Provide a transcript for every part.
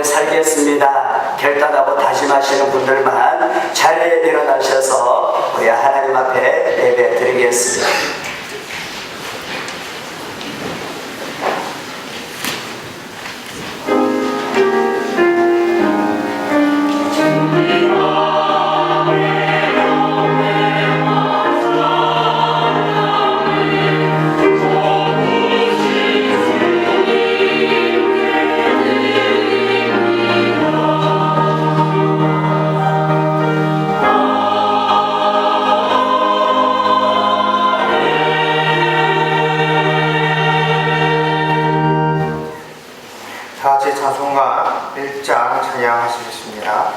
오래 살겠습니다 결단하고 다짐하시는 분들만 자리에 일어나셔서 우리 하나님 앞에 예배 드리겠습니다. 다같이 찬송가 1장 찬양하시겠습니다.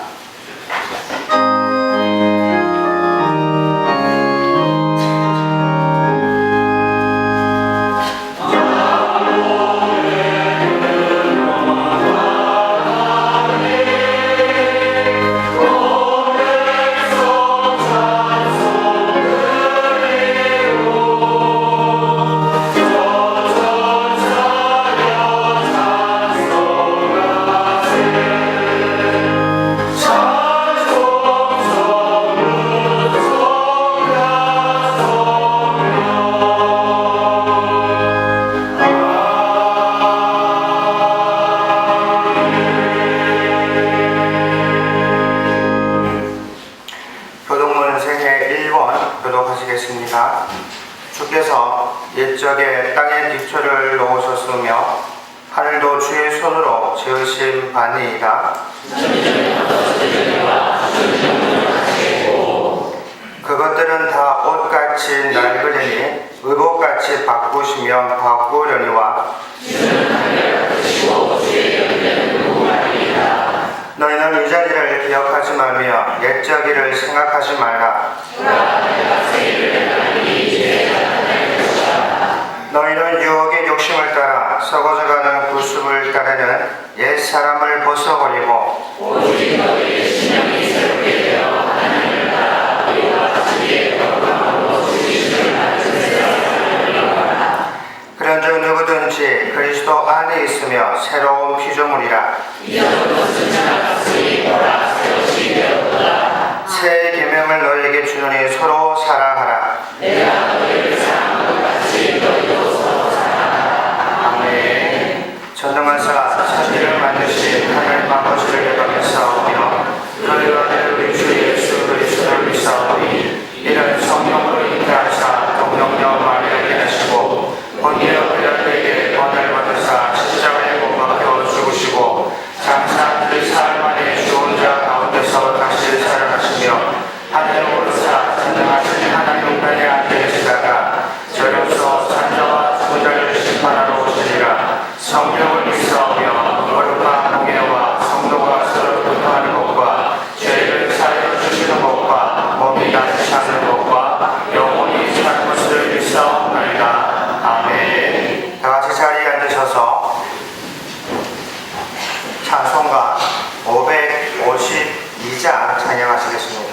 교독문 생애 1번 교독하시겠습니다. 주께서 옛적에 땅의 기초를 놓으셨으며 하늘도 주의 손으로 지으신 바니이다. 그것들은 다 옷같이 낡으려니 의복같이 바꾸시면 바꾸려니와 너희는 이자리를 기억하지 말며 옛적이를 생각하지 말라. 너희는 유혹의 욕심을 따라 썩어져가는 구습을 따르는 옛 사람을 벗어버리고 오직 너희의 신령이 새롭게 되어 하나님을 따라 우리와 주의 거룩함으로 주님을 받은 세상을 그런즉 누구든지 그리스도 안에 있으며 새로운 피조물이라. 새 계명을 너희에게 주노니 서로 사랑하라. 내가 너희를 사랑한 것 같이 너희도 서로 사랑하라. 아멘. 전능하사 천지를 만드신 하늘 아버지를 예방하사오며 너희와 내 우리 주 예수 그리스도를 믿사오니 이는 성령으로 잉태하사 동정녀 마리아에게 하시고 본디오 빌라도에게 권을 받으사 십자가에 못 박혀 죽으시고 장사 3일 만에 죽은 자 가운데서 다시 살아나시며 하늘에 오르사 전능하신 하나님 우편에 앉아 계시다가 저로서 산자와 죽은 자를 심판하러 오시리라. 성령을 믿사오며 거룩한 공예와 성도가 서로 교통하는 것과 죄를 사하여 주시는 것과 몸이 낫지 않는 것과 영원히 사는 것을 믿사옵나이다. 아멘. 다같이 자리에 앉으셔서 찬송가 552장 찬양하시겠습니다.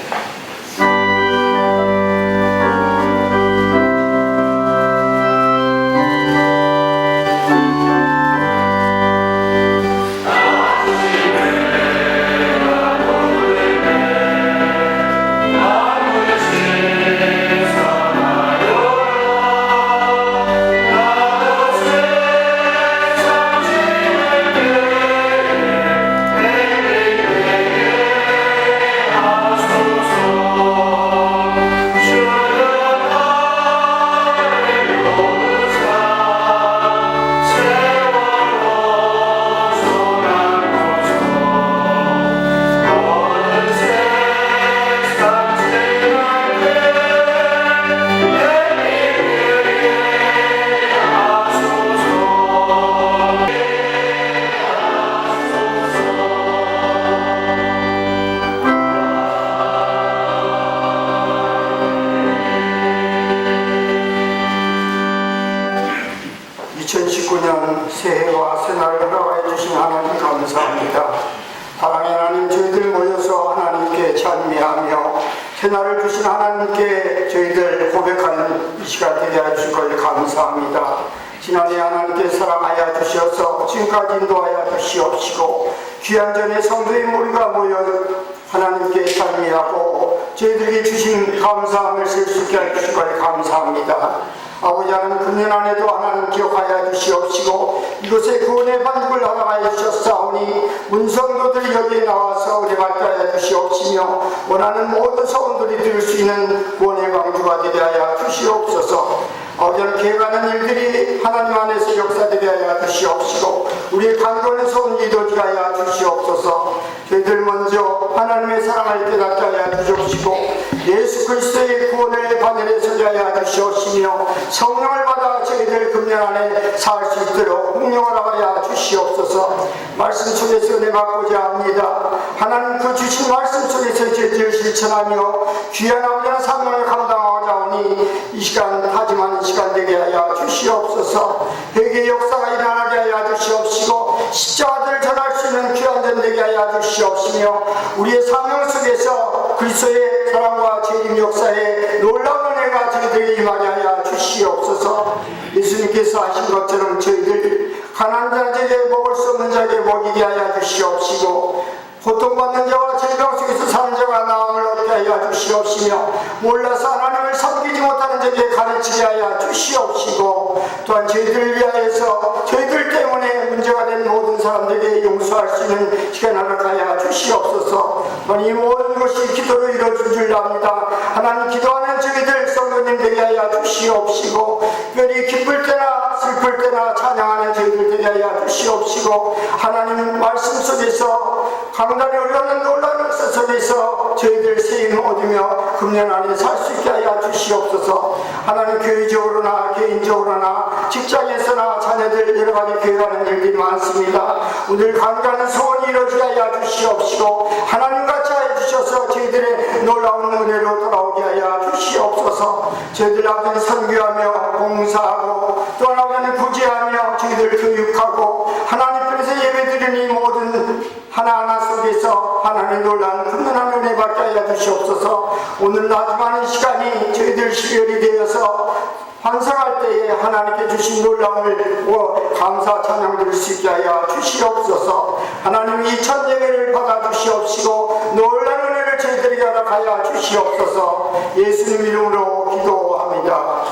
새해와 새날을 허락해 주신 하나님 감사합니다. 사랑의 하나님, 저희들 모여서 하나님께 찬미하며 새날을 주신 하나님께 저희들 고백하는 이 시간 되게 해주실 걸 감사합니다. 지난해 하나님께 사랑하여 주셔서 지금까지 인도하여 주시옵시고 귀한 전에 성도의 모두가 모여 하나님께 찬미하고 저희들에게 주신 감사함을 쓸 수 있게 해주신 걸 감사합니다. 아버지 하나님 금년 안에도 하나님 기억하여 주시옵시고 이곳에 구원의 반죽을 허락하여 주셨사오니 문성도들이 여기에 나와서 은혜 받게 하여 주시옵시며 원하는 모든 성도들이 들을 수 있는 구원의 방주가 되게 하여 주시옵소서. 아버지 하나님 계획하는 일들이 하나님 안에서 역사되게 하여 주시옵시고 우리의 강건에서 온 이루어지게 하여 주시옵소서. 저희들 먼저 하나님의 사랑을 깨닫게 하여 주시옵시고 예수 그리스도의 구원을 바늘에 서게 하여 주시옵시며 성령을 받아 저희들 금년 안에 살 수 있도록 능력하여 주시옵소서. 말씀 속에서 은혜 받고자 합니다. 하나님 그 주신 말씀 속에서 저희들 실천하며 귀한 아버지의 사명을 감당하고자 하니 이 시간 다짐하는 시간 되게 하여 주시옵소서. 회개의 역사가 일어나게 하여 주시옵시고 십자가들을 전할 수 있는 귀한 전 되게 하여 주시옵시며 우리의 사명 속에서 그리스도의 사랑과 재림 역사에 놀라운 은혜가 저희들에게 임하게 하여 주시옵소서. 예수님께서 하신 것처럼 저희들 가난한 자에게 먹을 수 없는 자에게 먹이게 하여 주시옵시고 고통받는 자와 질병 속에서 사는 자가 나음을 얻게 하여 주시옵시며 몰라서 하나님을 섬기지 못하는 자에게 가르치게 하여 주시옵시고 또한 저희들을 위하여서 저희들 때문에 문제가 된 모든 사람들에게 용서할 수 있는 시간을 허락하여 주시옵소서. 이 모든 것이 기도로 이루어진 줄 압니다. 하나님 기도하는 저희들 성도님 되게 하여 주시옵시고 특별히 기쁠 때나 슬플 때나 찬양하는 저희들 되게 하여 주시옵시고 하나님 말씀 속에서 강단에 올라오는 놀라운 역사 속에서 저희들 세임 얻으며 금년 안에 살 수 있게 하여 주시옵소서. 하나님 교회적으로나 개인적으로나 직장에서나 자녀들 여러 가지 계획하는 일들이 많습니다. 오늘 간간한 소원이 이루어지게 하여 주시옵시고 하나님같이 하여 주셔서 저희들의 놀라운 은혜로 돌아오게 하여 주시옵소서. 저희들 앞에 선교하며 봉사하고 또 하나님 구제하며 저희들 교육하고 하나님 편에서 예배드리는 이 모든 하나하나 속에서 하나님의 놀라운 큰한 은혜 받게 하여 주시옵소서. 오늘 나중하는 시간이 저희들 시열이 되어서 환상할 때에 하나님께 주신 놀라움을 감사 찬양 드릴 수 있게 하여 주시옵소서. 하나님 이 천 예배를 받아 주시옵시고 놀라운 은혜를 저희들에게 허락하여 주시옵소서. 예수님 이름으로 기도합니다.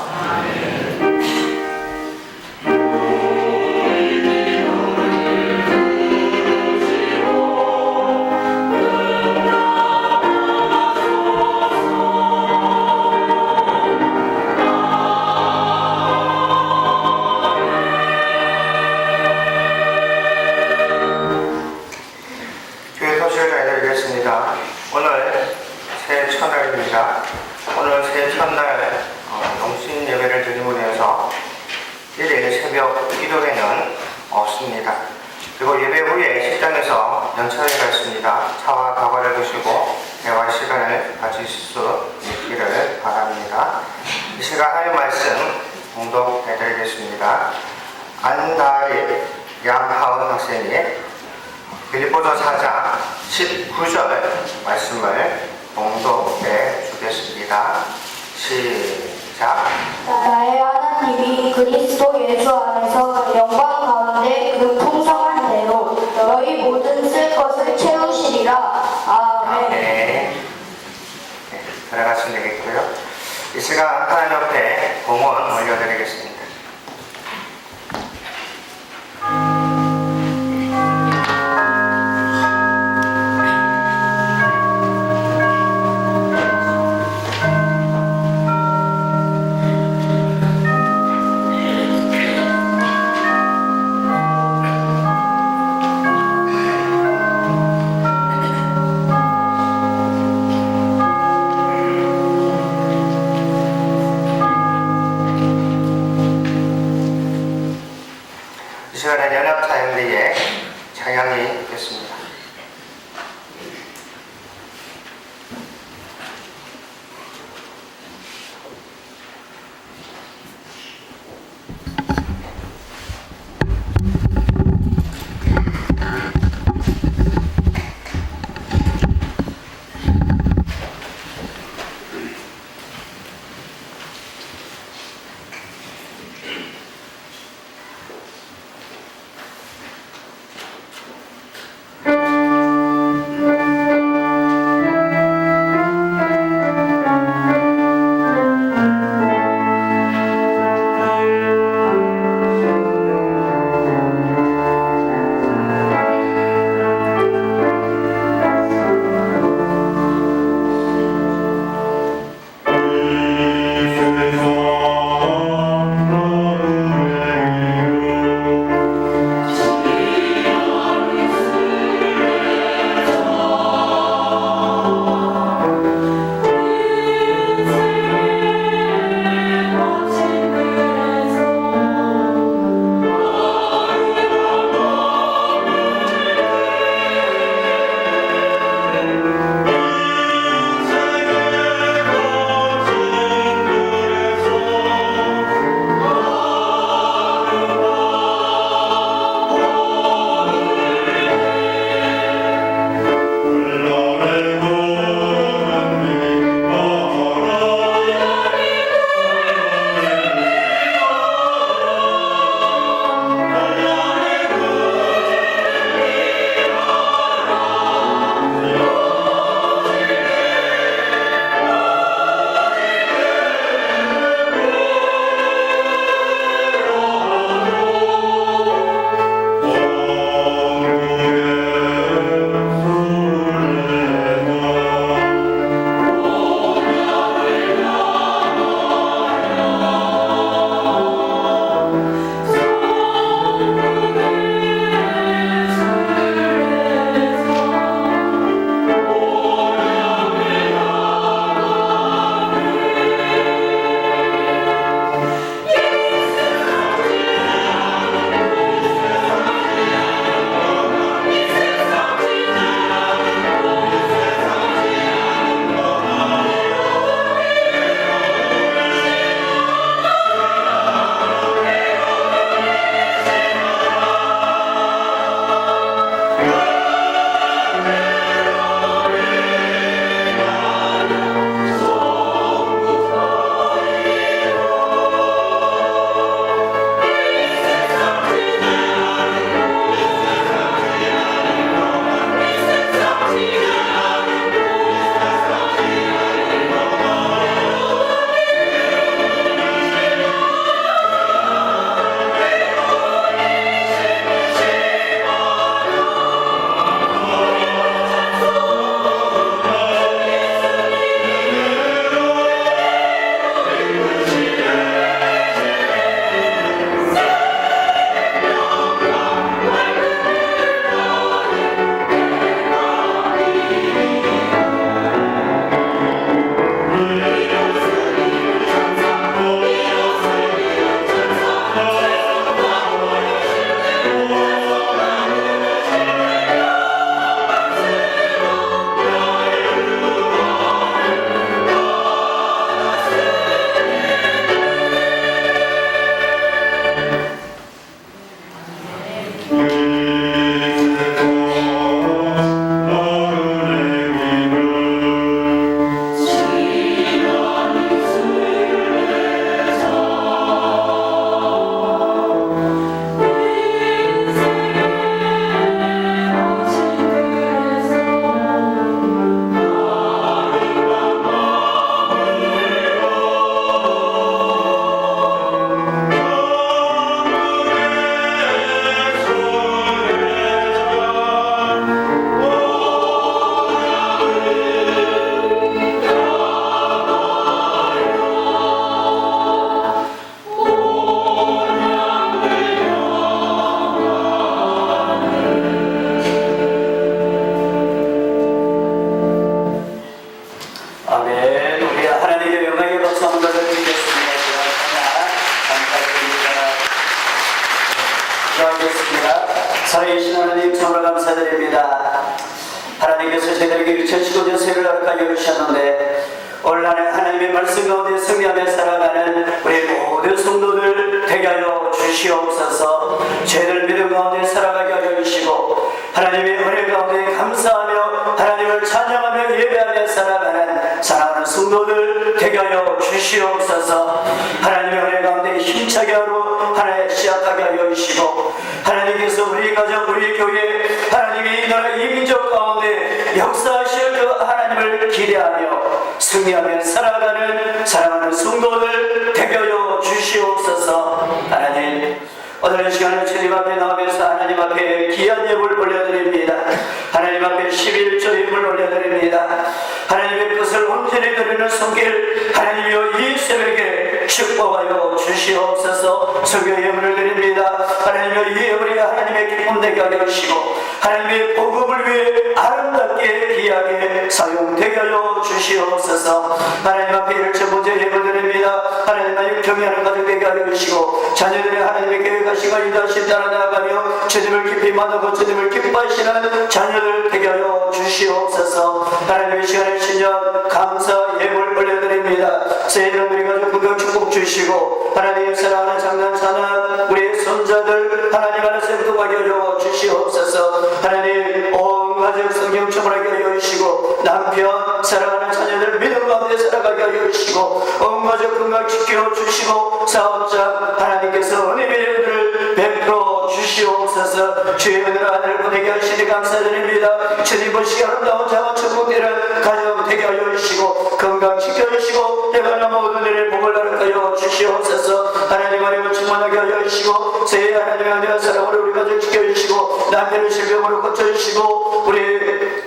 오늘 새 첫날입니다. 오늘 새 첫날 농신 예배를 드리고 나서 1일 새벽 기도회는 없습니다. 그리고 예배 후에 식당에서 연차회가 있습니다. 차와 다과를 드시고 대화 시간을 가지실 수 있기를 바랍니다. 이 시간 하나님 말씀 봉독해드리겠습니다. 안다리 양하은 학생이 빌립보서 4장 19절 말씀을 봉독해 주겠습니다. 시작. 나의 하나님이 그리스도 예수 안에서 영광 가운데 그 풍성한 대로 너희 모든 쓸 것을 채우시리라. 아멘. 네, 들어가시면 되겠고요. 이 시간 하나님 옆에 봉헌 올려드리겠습니다. 이 시간에 연합찬양대의 찬양이 있겠습니다. 살아계신 하나님 참으로 감사드립니다. 하나님께서 저희들에게 일천시고 저세를 허락하여 주셨는데 오늘 하나님의 말씀 가운데 승리하며 살아가는 우리 모든 성도들 되게 하여 주시옵소서. 저희들 믿음 가운데 살아가게 하여 주시고 하나님의 은혜 가운데 감사하며 하나님을 찬양하며 예배하며 살아가는 사랑하는 성도들 되게 하여 주시옵소서. 하나님의 은혜 가운데 힘차게 하루 하나님 시작하게 하여 주시고 하나님께서 우리 가정 우리 교회 하나님의 이 나라 이 민족 가운데 역사하실 그 하나님을 기대하며 승리하며 살아가는 사랑하는 성도들 되게 하여 주시옵소서. 하나님 오늘 이 시간에 주님 앞에 나오면서 하나님 앞에 귀한 예물 올려드립니다. 하나님 앞에 11조 예물 올려드립니다. 하나님의 뜻을 온전히 드리는 손길 하나님이여 이 새벽에 축복하여 주시옵소서. 설교 예물을 드립니다. 하나님이여 이 예물이 하나님의 기쁨 되게 하여 주시고 하나님의 복음을 위해 아름답게 귀하게 사용되게 하여 주시옵소서. 하나님 앞에 1차 예물 드립니다. 하나님의 경외하는 가족 되게 하여 주시고 자녀들의 하나님의 계획하시고 인도하신 따라 나아가며 주님을 깊이 만나고 주님을 기뻐하시는 자녀들 되게 하여 주시옵소서. 하나님의 시간에 신년 감사 예물 올려드립니다. 새해는 우리 가족 건강 축복 주시고 하나님 사랑하는 장난 자난 우리 손자들 하나님 안에서 행복하게 하여 주시옵소서. 하나님 온 가족 성경 충만하게 하여 주시고 남편 사랑하는 자녀들 믿음 가운데 살아가게 하여 주시고 온 가족 건강 지켜 주시고 사업자 하나님께서 은혜의 은혜를 베풀어 주시옵소서. 주의 은혜를 하늘을 보내게 하시니 감사드립니다. 주님 보시기 아름다운 자원 천국되는 가정 되게 하여 주시고 건강 지켜 주시고 내가 모든 일을 복을 허락하여 주시옵소서. 하나님 안에 충만하게 하여 주시고 새해 하나님의 은혜와 사랑으로 우리 가족 지켜 주시고 남편의 질병으로 고쳐 주시고 우리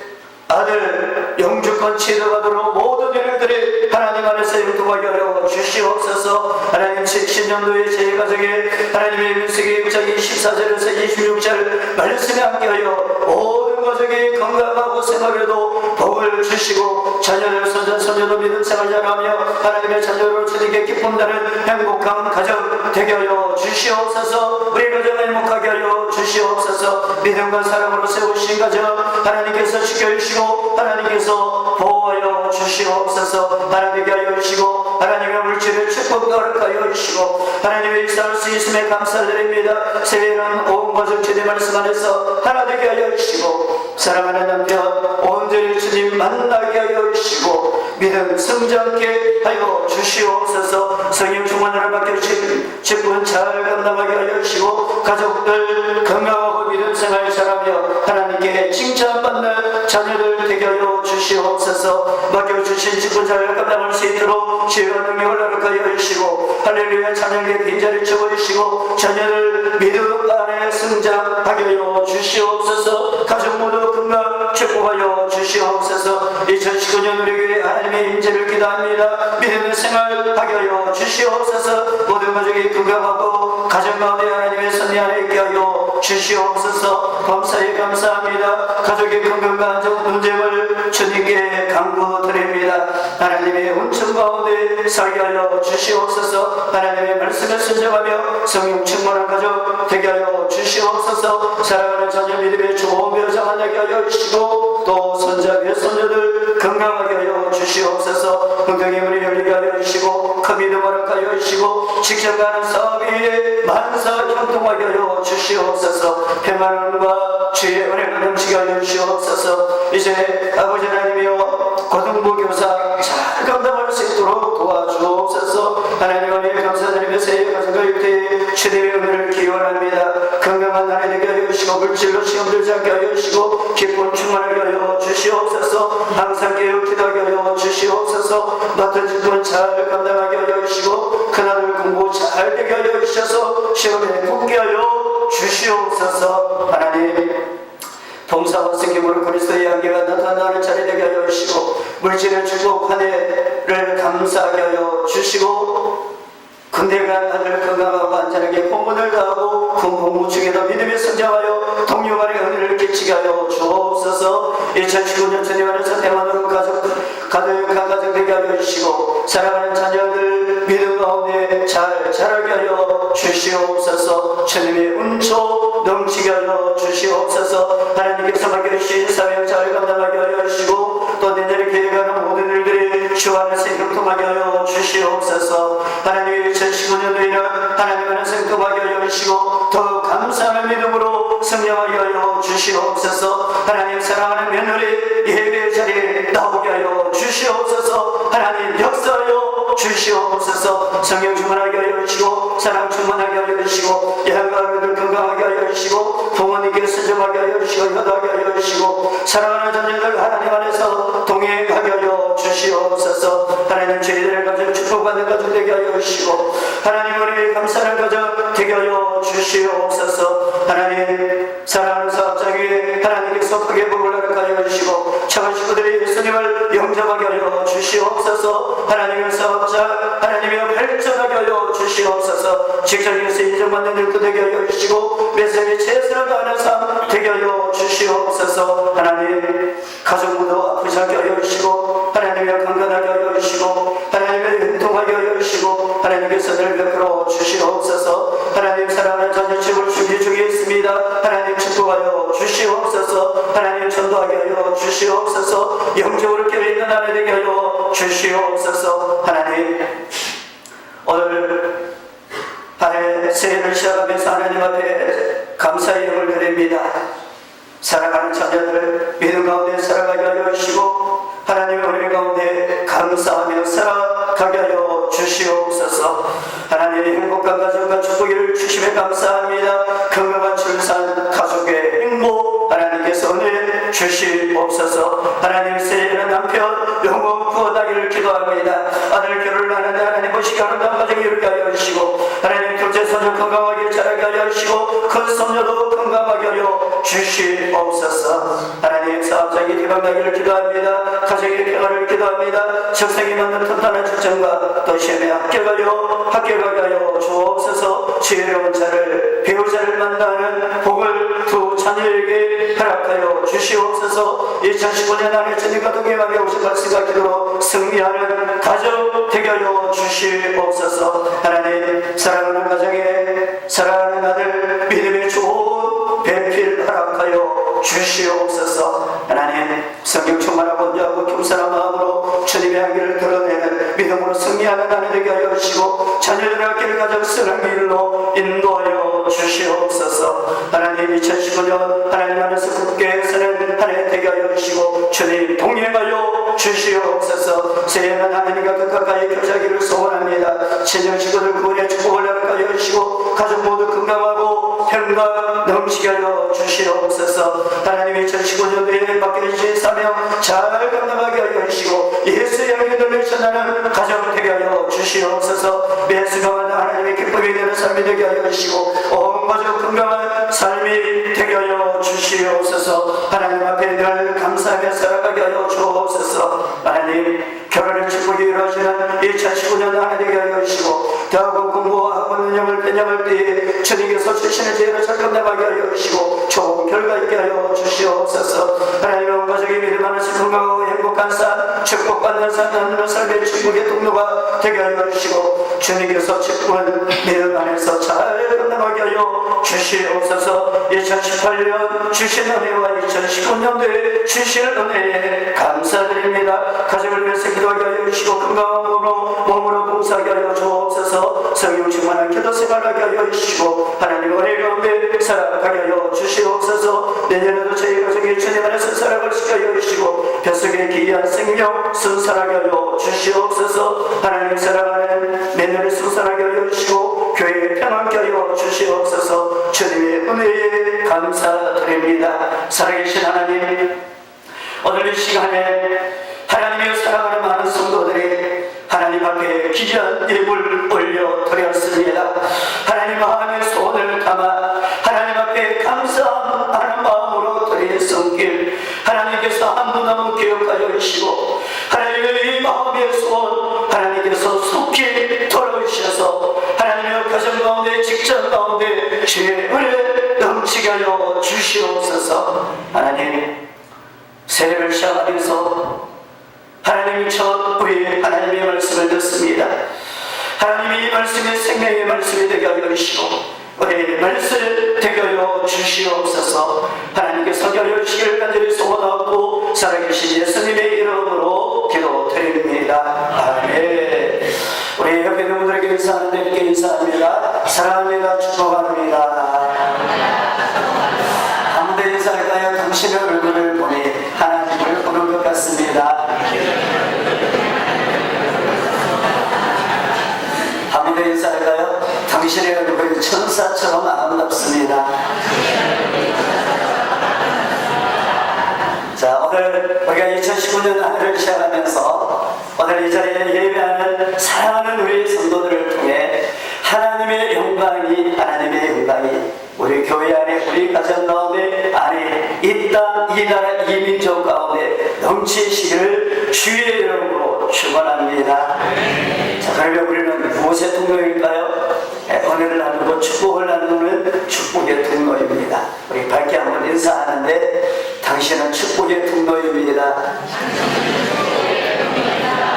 아들 영주권 치료가도록 모든 일들이 하나님 안에서 영통하게 하여 주시옵소서. 하나님 70년도에 제 가정에 하나님의 민수기 6장 24절에서 26절 말씀에 함께하여 모든 가정이 건강하고 생활에도 복을 주시고 자녀들 손자 손녀도 믿음 생활 잘하며 하나님의 자녀로 주님께 기쁨 나는 행복한 가정 되게 하여 주시옵소서. 우리 가정을 행복하게 하여 주시옵소서. 믿음과 사랑으로 세우신 가정 하나님께서 지켜주시고 하나님께서 보호하여 주시옵소서. 하나님께 하여 주시고 하나님의 물질을 축복도 허락하여 주시고 하나님의 일상을 수 있음에 감사드립니다. 새해에는 온 가족 주님 말씀 안에서 하나 되게 하여 주시고 사랑하는 남편 온전히 주님 만나게 하여 주시고 믿음 성장케 하여 주시옵소서. 성령 충만을 맡겨주신 직분 잘 감당하게 하여 주시고 가족들 건강하고 믿음 생활 잘하며 하나님께 칭찬받는 자녀들 되게 하여 주시옵소서. 맡겨주신 직분 잘 감당할 수 있도록 지혜와 능력을 허락하여 주시고 할렐루야 찬양의 빈자리 채워주시고 자녀들 믿음 안에 성장하게 하여 주시옵소서. 가족 모두 건강 축복하여 주시옵소서. 2019년 우리 교회 하나님의 임재를 기도합니다. 믿음의 생활하게 하여 주시옵소서. 모든 가족이 건강하고 가정 가운데 하나님의 섭리 안에 있게 하여 주시옵소서. 감사히 감사합니다. 가족의 건강과 안전 문제를 주님께 간구드립니다. 하나님의 은총 가운데 살게 하여 주시옵소서. 하나님의 말씀을 순종하며 성령 충만한 가족 되게 하여 주시옵소서. 사랑하는 자녀 믿음의 좋은 묘장 만나게 하여 주시고 또 손자 외손녀들 건강하게 하여 주시옵소서. 건강의 문이 열리게 하여 주시고 큰 믿음 허락하여 주시고 직접 가는 사업 위에 만사 형통하게 하여 주시옵소서. 평안과 주의 은혜를 넘치게 하여 주시옵소서. 이제 아버지 하나님이여 고등부 교사 잘 감당할 수 있도록 도와주옵소서. 하나님 은혜 감사드리며 새해 가정과 육태에 주님의 은혜를 기원합니다. 건강한 나라 되게 하여 주시고 물질로 시험 들지 않게 하여 주시고 기쁨 충만하게 하여 주시옵소서. 항상 깨어 기도하게 하여 주시옵소서. 맡은 직분 잘 감당하게 하여 주시고 큰아들 공부 잘 되게 하여 주셔서 시험에 붙게 하여 주시옵소서. 하나님 동사와 성경으로 그리스도의 향기가 나타나는 자리 되게 하여 주시고 물질의 축복 한 해를 감사하게 하여 주시고 군대 간 아들 건강하고 안전하게 공부를 다하고 군 공부 중에도 믿음의 성장하여 동료간의 은혜를 끼치게 하여 주옵소서. 2019년 주님 안에서 대만으로 가득한 가정 되게 하여 주시고 사랑하는 자녀들 믿음 가운데 잘 자라게 하여 주시옵소서. 주님의 은총 넘치게 하여 주시옵소서. 하시고 더 감사하는 믿음으로 승리하게 하여 주시옵소서. 하나님 사랑하는 며느리 예배 자리에 나오게 하여 주시옵소서. 하나님 역사하여 주시옵소서. 성령 충만하게 하여 주시고 사랑 충만하게 하여 주시고 양가 어른들 건강하게 하여 주시고 부모님께 순종하게 하여 주시고 효도하게 하여 주시고 사랑하는 자녀들 하나님 안에서 동행하게 하여 주시옵소서. 하나님 저희들의 가정 축복받는 가정 되게 하여 주시고 하나님 우리 감사하는 가정 되게 하여 주시옵소서. 하나님 사랑하는 사업자 위에 하나님께서 크게 복을 허락하여 주시고 착한 식구들이 예수님을 영접하게 하여 주시옵소서. 하나님의 사업자 하나님의 발전하게 하여 주시옵소서. 직장에서 인정받는 일도 되게 하여 주시고 매생에 최선을 다하는 삶 되게 하여 주시옵소서. 하나님 가정 모두 아프지 않게 하여 주시고 하나님의 강건하게 하여 주시고 하나님의 행동하게 하여 주시고 하나님께서 늘 베풀어 주시옵소서. 하나님 사랑하는 자녀 집을 준비 중에 있습니다. 하나님 축복하여 주시옵소서. 하나님 전도하게 하여 주시옵소서. 영적으로 깨어있는 아내 되게 하여 주시옵소서. 하나님 오늘 한해 새해를 시작하면서 하나님 앞에 감사의 영을 드립니다. 살아가는 자녀들 믿음 가운데 살아가게 하여 주시고 하나님의 은혜 가운데 감사하며 살아가게 하여 주시옵소서. 하나님의 행복한 가정과 축복을 주심에 감사합니다. 건강한 출산 가족의 행복 하나님께서 은혜 주시옵소서. 하나님 새해에는 남편 영원 구원하기를 기도합니다. 아들 결혼하는데 하나님 보시기 아름다운 가정이 이루게 하여 주시고 하나님 둘째 손녀 건강하게 자라게 하여 주시고 큰 손녀도 건강하게 하여 주시옵소서. 하나님 사업장이 대박나기를 기도합니다. 가정의 평화를 기도합니다. 적성에 맞는 튼튼한 출전과 또 시험에 합격하게 하여 주옵소서. 지혜로운 자를 배우자를 만나는 복을 두 자녀에게 허락하여 주시옵소서. 2015년 안에 주님과 동행하게 오신 말씀과 기도로 승리하는 가정 되게 하여 주시옵소서. 하나님 사랑하는 가정에 사랑하는 아들 믿음의 좋은 배필 허락하여 주시옵소서. 하나님 성령 충만하고 온유하고 겸손한 마음으로 주님의 향기를 드러내는 믿음으로 승리하는 아내 되게 하여 주시고 자녀들의 학교를 가정 쓰는 길로 인도하여 주시옵소서. 하나님 2015년 하나님 안에서 굳게 서는 한 해 되게 하여 주시고 주님 동행하여 주시옵소서. 새해는 하나님과 더 가까이 교제하기를 소원합니다. 친정 식구들 구원의 축복을 허락하여 주시고 가족 모두 건강하고 평강 넘치게 하여 주시옵소서. 하나님 2015년도에 맡겨주신 사명 잘 감당하게 하여 주시고 예수의 영에 놀라시는 가정 되게 하여 주시옵소서. 매 순간마다 하나님의 기쁨이 되는 삶이 되게 하여 주시고 온 가족 건강한 삶이 되게 하여 주시옵소서. 하나님 앞에 늘 감사하며 살아가게 하여 주옵소서. 하나님 결혼의 축복이 이루어지는 2019년 하나 되게 하여 주시고 대학원 공부와 학원 운영을 편향할 때에 주님께서 주시는 죄를 잘 감당하게 하여 주시고 좋은 결과 있게 하여 주시옵소서. 하나님 온 가족이 믿음 안에서 건강하고 행복한 삶 축복받는 삶 나누는 삶의 축복의 통로가 되게 하여 주시고 주님께서 축복은 믿음 안에서 잘 감당하게 하여 주시옵소서. 2018년 주신 은혜와 2019년도에 주실 은혜에 감사드립니다. 가정을 위해서 기도하게 하여 주시고 건강한 몸으로 봉사하게 하여 주옵소서. 성령 충만한 기도 생활하게 하여 주시고 하나님 은혜 가운데 살아가게 하여 주시옵소서. 내년에도 저희 가정이 주님 안에서 살아갈 수 있게 하여 주시고 뱃속에 귀한 생명 순산하게 하여 주시옵소서. 하나님 사랑하는 내년을 순산하게 하여 주시고 교회에 평안케 하여 주시옵소서. 주님의 은혜에 감사드립니다. 살아계신 하나님 오늘 이 시간에 하나님의 사랑하는 많은 성도들이 하나님 앞에 귀한 예물 올려드렸습니다. 하나님 마음의 소원을 담아 하나님 앞에 감사하는 마음으로 드린 손길 하나님께서 한 분 한 분 기억하여 주시고 하나님의 이 마음의 소원 하나님께서 속히 돌아오셔서 하나님의 가정 가운데 직장 가운데 주의 은혜 넘치게 하여 주시옵소서. 하나님 새해를 시작하면서 하나님이 첫 우리 하나님의 말씀을 듣습니다. 하나님이 이 말씀이 생명의 말씀이 되게 하여 주시고 우리의 말씀을 되게 하여 주시옵소서. 하나님께서 하여 주시길 간절히 소원하고 살아계신 예수님의 이름으로 기도드립니다. 아멘. 우리 옆에 있는 분들에게 인사하는데 이렇게 인사합니다. 사랑하는 축복합니다. 축복합니다. 아무데 인사할까요? 당신의 얼굴을 보니 하나님을 보는 것 같습니다. 아무데 인사할까요? 당신의 얼굴이 천사처럼 아름답습니다. 자, 오늘 우리가 2019년 한 해를 시작하면서 오늘 이 자리에 예배하는 사랑하는 우리 성도들을 통해 하나님의 영광이 우리 교회 안에 우리 가정 가운데 아니 이 땅, 이 나라, 이 민족 가운데 넘치시기를 주의 이름으로 축원합니다. 자, 그러면 우리는 무엇의 통로일까요? 은혜를 나누고 축복을 나누는 축복의 통로입니다. 우리 밝게 한번 인사하는데 당신은 축복의 통로입니다.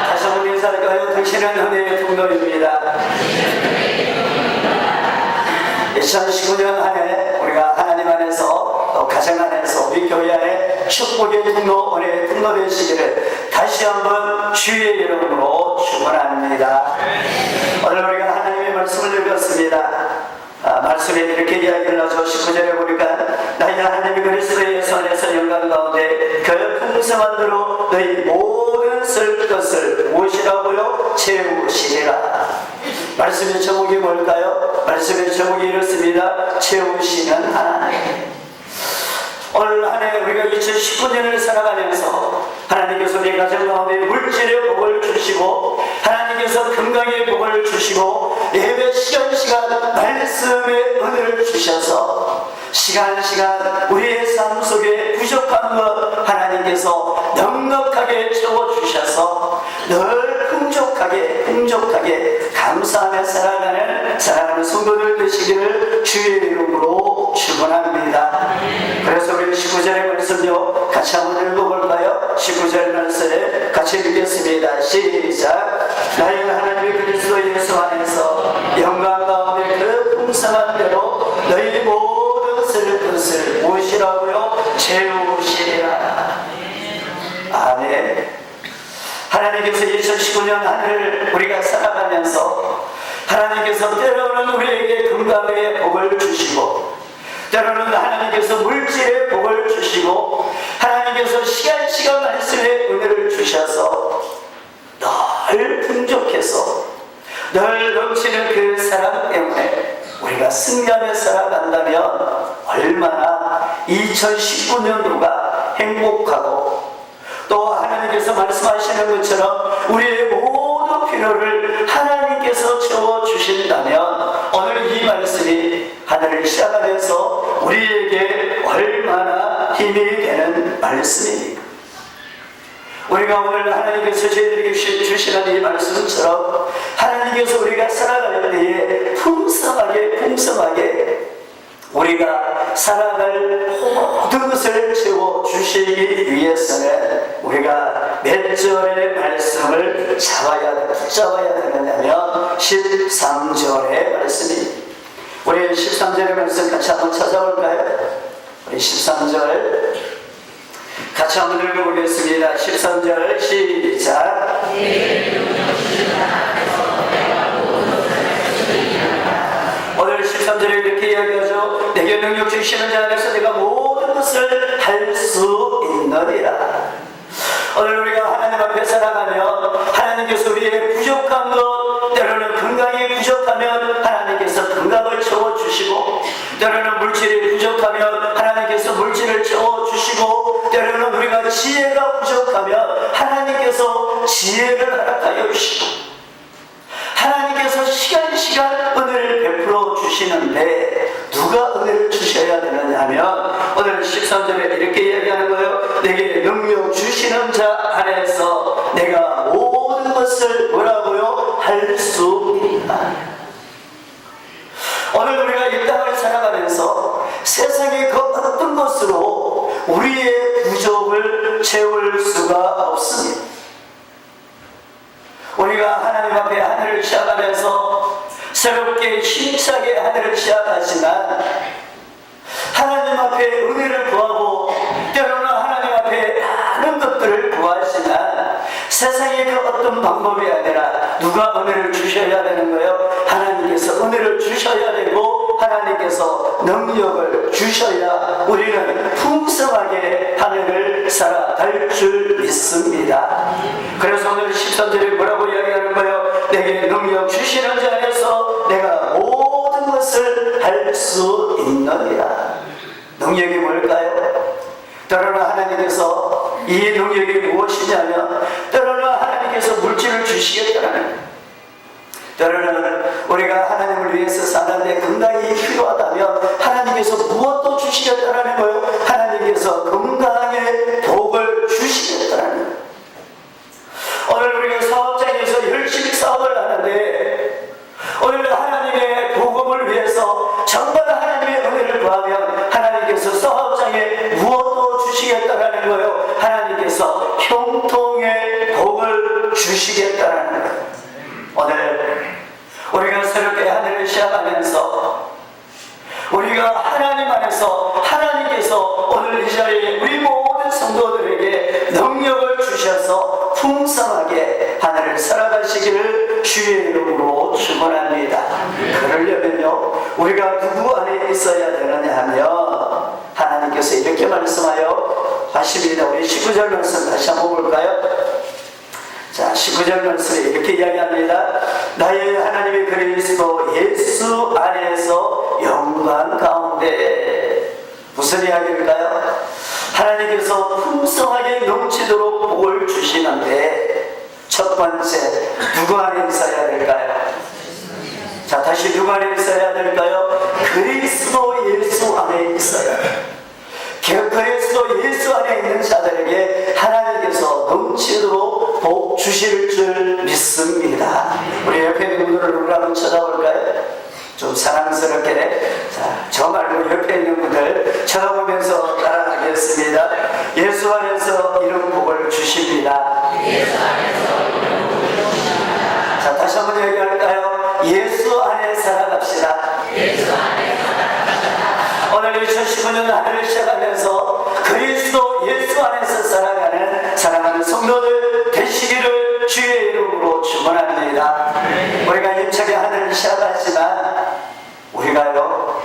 다시 한번 인사할까요? 당신은 은혜의 통로입니다. 2019년 한 해 우리가 하나님 안에서 또 가정 안에서 우리 교회 안에 축복의 통로, 은혜의 통로 되시기를 다시 한번 주의 이름으로 축원합니다. 오늘 우리가 하나님의 말씀을 읽었습니다. 말씀에 이렇게 이야기를 하죠. 19절에 보니까 나의 하나님이 그리스도의 손에서 영광 가운데 그 풍성한 대로 너희 모든 쓸 것을 무엇이라고요? 채우시리라. 말씀의 제목이 뭘까요? 말씀의 제목이 이렇습니다. 채우시는 하나님. 오늘 한 해 우리가 2019년을 살아가면서 하나님께서 우리 가정 가운데 물질의 복을 주시고 하나님께서 건강의 복을 주시고 예배 시간 말씀의 은혜를 주셔서 시간 우리의 삶 속에 부족한 것 하나님께서 넉넉하게 채워주셔서 늘 풍족하게 감사하며 살아가는 사랑하는 성도들 되시기를 주의 이름으로 축원합니다. 그래서 우리 19절의 말씀요 같이 한번 읽어볼까요? 19절 말씀에 같이 읽겠습니다. 시작. 나의 하나님의 그리스도 예수 안에서 영광 가운데 그 풍성한 대로 너희 모든 쓸 것을 무엇이라고요? 채우시리라. 아멘. 하나님께서 2019년 한 해를 우리가 살아가면서 하나님께서 때로는 우리에게 건강의 복을 주시고 때로는 하나님께서 물질의 복을 주시고 하나님께서 시간 말씀의 은혜를 주셔서 늘 풍족해서 늘 넘치는 그 사랑 때문에 우리가 승리하며 살아간다면 얼마나 2019년도가 행복하고 또 하나님께서 말씀하시는 것처럼 우리의 모든 필요를 하나님께서 채워주신다면 오늘 이 말씀이 하늘을 시작하면서 우리에게 얼마나 힘이 되는 말씀입니까? 우리가 오늘 하나님께서 저희들에게 주시는 이 말씀처럼 하나님께서 우리가 살아갈 때에 풍성하게 우리가 살아갈 모든 것을 채워주시기 위해서는 우리가 몇 절의 말씀을 붙잡아야 되느냐면 13절의 말씀입니다. 우리 13절의 말씀 같이 한번 찾아볼까요? 우리 13절 같이 한번 읽어보겠습니다. 13절 시작. 오늘 13절에 이렇게 이야기하죠. 내게 능력 주시는 자 안에서 내가 모든 것을 할 수 있느니라. 오늘 우리가 하나님 앞에 살아가면 하나님께서 우리의 부족한 것 때로는 건강이 부족하면 하나님께서 건강을 채워주시고 때로는 물질이 부족하면 하나님께서 물질을 채워주시고 때로는 우리가 지혜가 부족하면 하나님께서 지혜를 허락하여 주시고 하나님께서 시간 은혜를 베풀어 주시는데 누가 은혜를 주셔야 되느냐 하면 오늘 13절에 이렇게 이야기하는 거예요. 내게 능력 주시는 자 안에서 내가 모든 것을 뭐라고요? 할 수 있다. 오늘 우리가 이 땅을 살아가면서 세상의 그 어떤 것으로 우리의 부족을 채울 수가 없습니다. 우리가 하나님 앞에 한 해를 시작하면서 새롭게 힘차게 한 해를 시작하지만 하나님 앞에 은혜를 구하고 때로는 하나님 앞에 많은 것들을 구하지만 세상의 그 어떤 방법이 아니라 누가 은혜를 주셔야 되는 거예요? 하나님 하나님께서 은혜를 주셔야 되고 하나님께서 능력을 주셔야 우리는 풍성하게 하늘을 살아갈 줄 믿습니다. 그래서 오늘 13절에 뭐라고 이야기하는 거예요? 내게 능력 주시는 자 안에서 내가 모든 것을 할 수 있느니라. 능력이 뭘까요? 때로는 하나님께서 이 능력이 무엇이냐면 때로는 하나님께서 물질을 주시겠다는 거예요. 때로는 우리가 하나님을 위해서 사는데 건강이 필요하다면 하나님께서 무엇도 주시겠다는 거예요. 하나님께서 건강의 복을 주시겠다는 거예요. 오늘 우리가 사업장에서 열심히 사업을 하는데 오늘 하나님의 복음을 위해서 정말 하나님의 은혜를 구하면 하나님께서 사업장에 무엇도 주시겠다는 거예요. 하나님께서 형통의 복을 주시겠다는 거예요. 오늘 우리가 새롭게 하늘을 시작하면서 우리가 하나님 안에서 하나님께서 오늘 이 자리에 우리 모든 성도들에게 능력을 주셔서 풍성하게 하늘을 살아가시기를 주의 이름으로 축원합니다. 그러려면요 우리가 누구 안에 있어야 되느냐 하면 하나님께서 이렇게 말씀하여 하십니다. 우리 19절 말씀 다시 한번 볼까요? 자, 19절 말씀에 이렇게 이야기합니다. 나의 하나님의 그리스도 예수 안에서 영광 가운데. 무슨 이야기일까요? 하나님께서 풍성하게 넘치도록 복을 주시는데 첫 번째 누구 안에 있어야 될까요? 자, 다시 누구 안에 있어야 될까요? 그리스도 예수 안에 있어야 돼요. 그리스도 예수 안에 있는 자들에게 하나님께서 넘치도록 복 주실 줄 믿습니다. 우리 옆에 있는 분들을 우리 한번 쳐다볼까요? 좀 사랑스럽게. 자, 저 말고 옆에 있는 분들 쳐다보면서 따라하겠습니다. 예수 안에서 이런 복을 주십니다. 자, 다시 한번 얘기할까요? 예수 안에 살아갑시다. 오늘 2019년 하늘을 시작하면서 그리스도 예수 안에서 살아가는 사랑하는 성도들 되시기를 주의 이름으로 축원합니다. 우리가 힘차게 하늘을 시작하지만 우리가요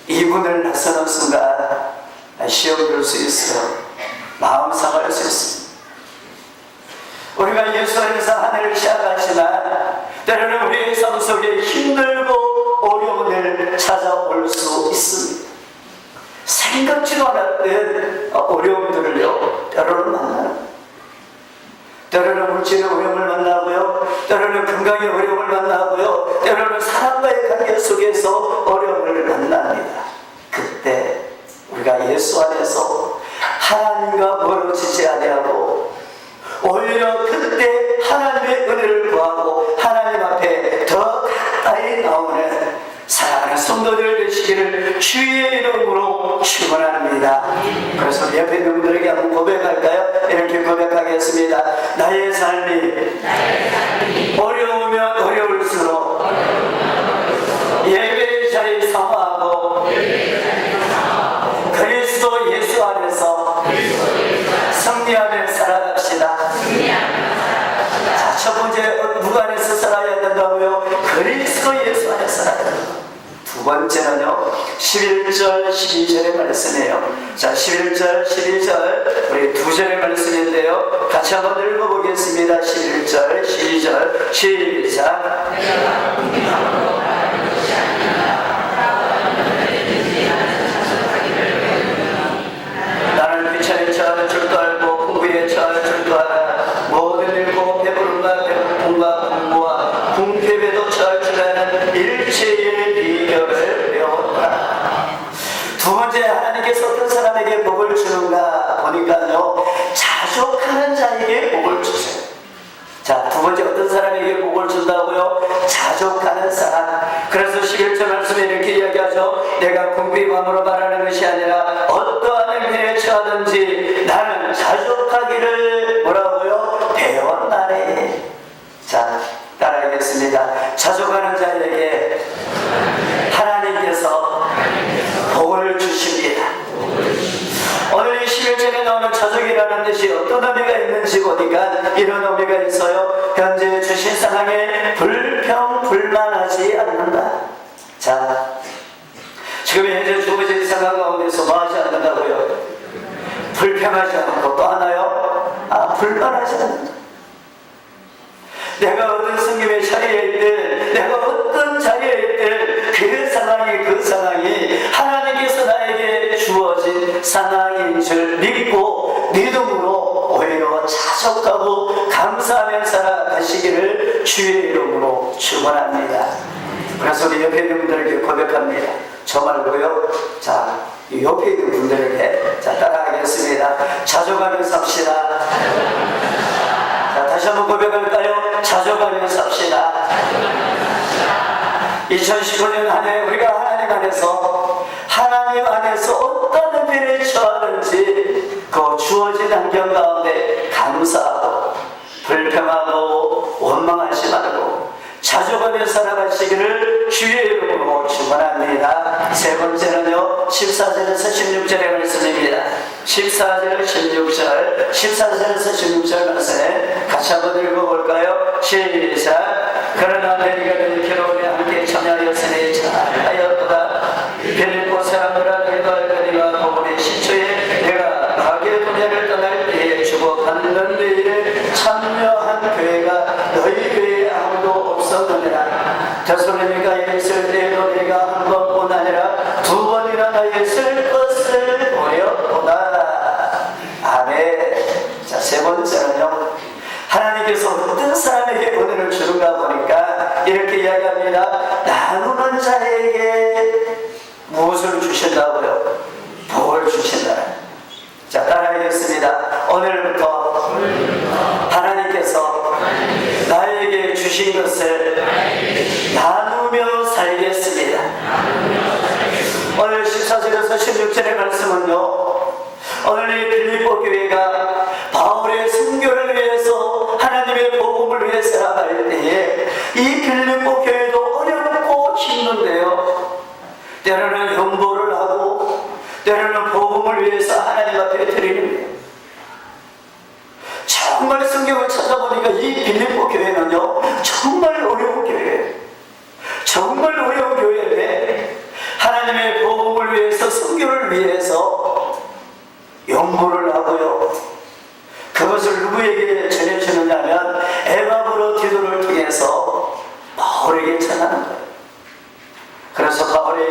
이분을 나서는 순간 시험 들 수 있어요. 마음 상할 수 있습니다. 우리가 예수 안에서 하늘을 시작하지만 때로는 우리의 삶 속에 힘들고 어려움을 찾아올 수 있습니다. 생각지도 않았던 어려움들을요 때로는 만나는, 때로는 물질의 어려움을 만나고요, 때로는 건강의 어려움을 만나고요, 때로는 사람과의 관계 속에서 어려움을 만납니다. 그때 우리가 예수 안에서 하나님과 멀어지지 아니하고 오히려 그때 하나님의 은혜를 구하고 하나님 앞에 더 가까이 나오는 사랑하는 성도들 되시기를 주의 이름으로 축원합니다. 그래서 옆에 있는 분들에게 한번 고백할까요? 이렇게 고백하겠습니다. 나의 삶이 어려우면 어려울수록 예배의 자리 사모하고 그리스도 예수 안에서 승리하며 살아갑시다. 자, 첫 번째 누구 안에서 살아야 된다고요? 그리스도 예수 안에서 살아야 된다. 두 번째는요 11절 12절의 말씀이에요. 자, 11절 12절 우리 두 절의 말씀인데요 같이 한번 읽어보겠습니다. 11절 12절 시작. 나는 귀천에 처할 줄도 알고 공부에 처할 줄도 알아. 모든 일고 배부름과 배고픔과 공부와 궁핍에도 처할 줄 아는 일체의 비결을 배웠다. 두 번째 하나님께서 어떤 사람에게 복을 주는가 보니까요 자족하는 자에게 복을 주세요. 자, 두 번째 어떤 사람에게 복을 준다고요? 자족하는 사람. 그래서 11절 말씀에 이렇게 이야기하죠. 내가 궁핍함으로 말하는 것이 아니라 어떠한 형편에 처하든지 나는 자족하기를 뭐라고요? 배웠나니. 자, 따라하겠습니다. 자족하는 자에게 하나님께서 복을 주십니다. 오늘 이 11절에 나오는 자족이라는 뜻이 어떤 의미가 있는지 보니까 이런 의미가 있어요. 현재 주신 상황에 불평불만하지 않는다. 지금 현재 주어진 상황 가운데서 뭐 하지 않는다고요? 불평하지 않고 또 하나요? 불만하지 않는다. 내가 어떤 성경의 자리에 있든 내가 어떤 자리에 있든 그 상황이 하나님께서 나에게 주어진 상황인 줄 믿고 믿음으로 오히려 자족하고 감사하며 살아가시기를 주의 이름으로 축원합니다. 그래서 우리 옆에 있는 분들에게 고백합니다. 저 말고요. 자, 이 옆에 있는 분들에게 자 따라하겠습니다. 자족하며 삽시다. 자, 다시 한번 고백할까요? 자족하며 삽시다. 2019년 한 해 우리가 하나님 안에서 어떤 일에 처하는지 그 주어진 환경 가운데 감사하고 불평하고 원망하지 말고 자족하며 살아가시기를 주의 이름으로 축원합니다. 세 번째는요 14절에서 16절의 말씀입니다. 14절 16절 14절에서 16절 말씀에 같이 한번 읽어볼까요? 시작. 그러나 너희가 너희로 함께 참여하였으니 잘하였도다. 빌립보 사람들아 너희도 알거니와 복음의 10초에 내가 마게도냐를 떠날 때에 주고받는 일에 참여한 교회가 너희 교회에 아무도 없었느니라. 데살로니가에 있을 때에도 내가 한 번뿐 아니라 두 번이나 나에 있을 것을 보였도다. 아멘. 자, 세 번째는요 하나님께서 어떤 사람에게 은혜를 주는가 보니까 이렇게 이야기합니다. 나누는 자에게 무엇을 주신다고요? 복을 주신다. 자, 따라하겠습니다. 오늘부터 하나님께서 나에게 주신 것을 나누며 살겠습니다. 오늘 14절에서 16절의 말씀은요 오늘 이 빌립보 교회가 바울의 순교를 위해서 하나님의 복음을 위해 살아갈 때에 이 빌립보 교회도 어렵고 힘든데요 때로는 연보를 하고 때로는 복음을 위해서 하나님 앞에 드리는 거예요. 정말 성경을 찾아보니까 이 빌립보 교회는요 정말 어려운 교회예요. 정말 어려운 교회인데 하나님의 복음을 위해서 성교를 위해서 연보를 하고요 그것을 누구에게 전해주느냐면 에바브로디도를 통해서 바울에게 전하는 거예요. 그래서 바울이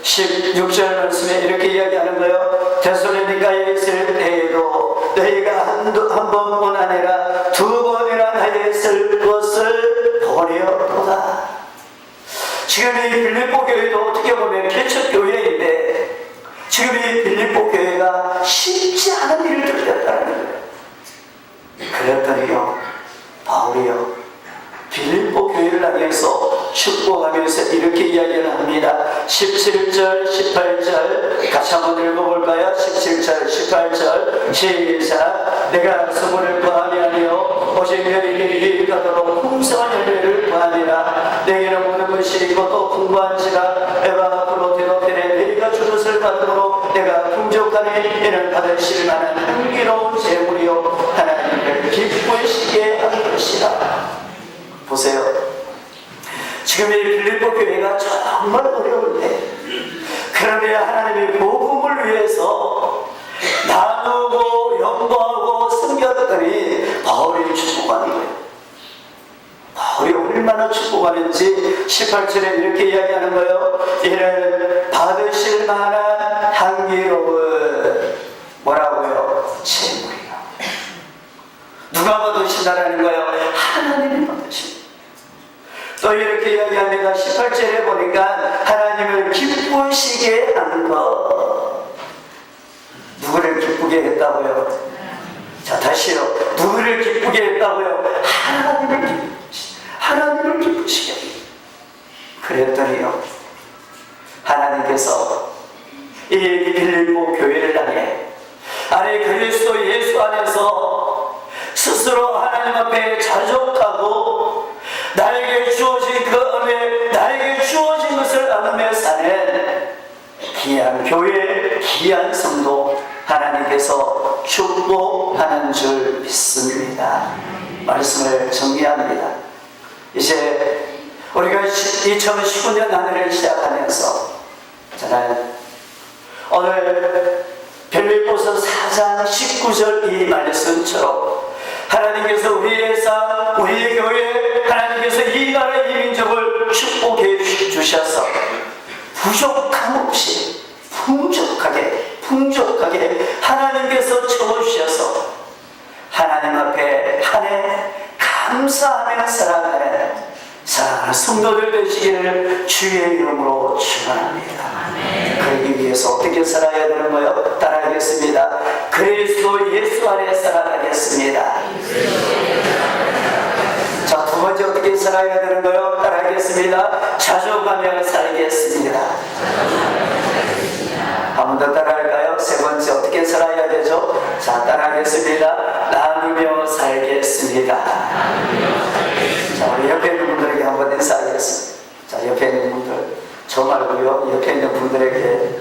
16절 말씀에 이렇게 이야기하는 거예요. 데살로니가에 있을 때에도 너희가 한 번뿐 아니라 두 번이나 나에 있을 것을 보려도다. 지금 이 빌립보 교회도 어떻게 보면 개척교회인데 지금 이 빌립보 교회가 쉽지 않은 일을 겪었다는 거예요. 그랬더니요 바울이요 빌립보 교회를 향해서 축복하면서 이렇게 이야기를 합니다. 17절 18절 같이 한번 읽어볼까요? 17절 18절 시작. 내가 수고를 구함이 아니요 오직 너희에게 유익 가도록 풍성한 열매를 구하니라. 내게는 모든 것이 있고 또 풍부한지라. 에바브로디도편에 너희가 주릇을 받도록 내가 풍족하니 이는 받으실 만한 흥기로운 재물이요 하나님을 기쁘시게 한 것이라. 보세요. 지금 이 빌립보 교회가 정말 어려운데 그런데 하나님의 복음을 위해서 나누고 연보하고 섬겼더니 바울이 축복하는 거예요. 바울이 얼마나 축복하는지 18절에 이렇게 이야기하는 거예요. 이는 받으실 만한 향기로운 뭐라고요? 재물이요. 누가 받으신다라는 거예요? 하나님이 받으신다. 또 이렇게 이야기합니다. 18절에 보니까 하나님을 기쁘시게 하는 것. 누구를 기쁘게 했다고요? 자, 다시요. 누구를 기쁘게 했다고요? 하나님을 기쁘시게 했다. 그랬더니요 하나님께서 이 빌립보 교회를 향해 아니 그리스도 예수 안에서 스스로 하나님 앞에 자족하고 나에게 주어진 그 은혜, 나에게 주어진 것을 나누며 사는 귀한 교회, 귀한 성도 하나님께서 축복하는 줄 믿습니다. 말씀을 정리합니다. 이제 우리가 2019년 한 해를 시작하면서 저는 19절 이 말씀처럼 하나님께서 우리의 삶, 우리의 교회, 하나님께서 이 나라 이 민족을 축복해 주셔서 부족함 없이 풍족하게 하나님께서 채워주셔서 하나님 앞에 한 해 감사하며 살아가는 사랑하는 성도들 되시기를 주의 이름으로 축원합니다. 그러기 위해서 어떻게 살아야 되는 거요? 따라하겠습니다. 그리스도 예수 안에 살아가겠습니다. 자, 두 번째 어떻게 살아야 되는 거요? 따라하겠습니다. 자족하며 살겠습니다. 한 번 더 따라할까요? 세 번째 어떻게 살아야 되죠? 자, 따라하겠습니다. 나누며 살겠습니다. 자, 우리 옆에 있는 분들에게 한번 인사하겠습니다. 자, 옆에 있는 분들, 저 말고요, 옆에 있는 분들에게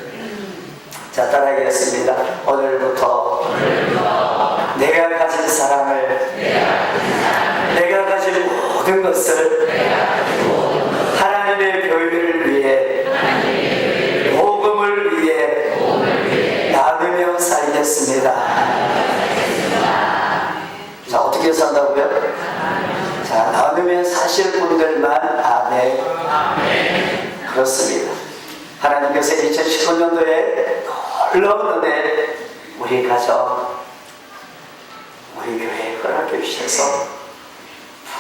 자, 따라하겠습니다. 오늘부터 내가 가진 사랑을, 내가 가진 모든 것을 하나님의 교회를 위해, 복음을 위해 나누며 살겠습니다. 자, 어떻게 산다고요? 자, 나누며 사실 분들만 아멘. 그렇습니다. 하나님께서 2019년도에 놀라운 은혜 우리 가정, 우리 교회에 허락해 주셔서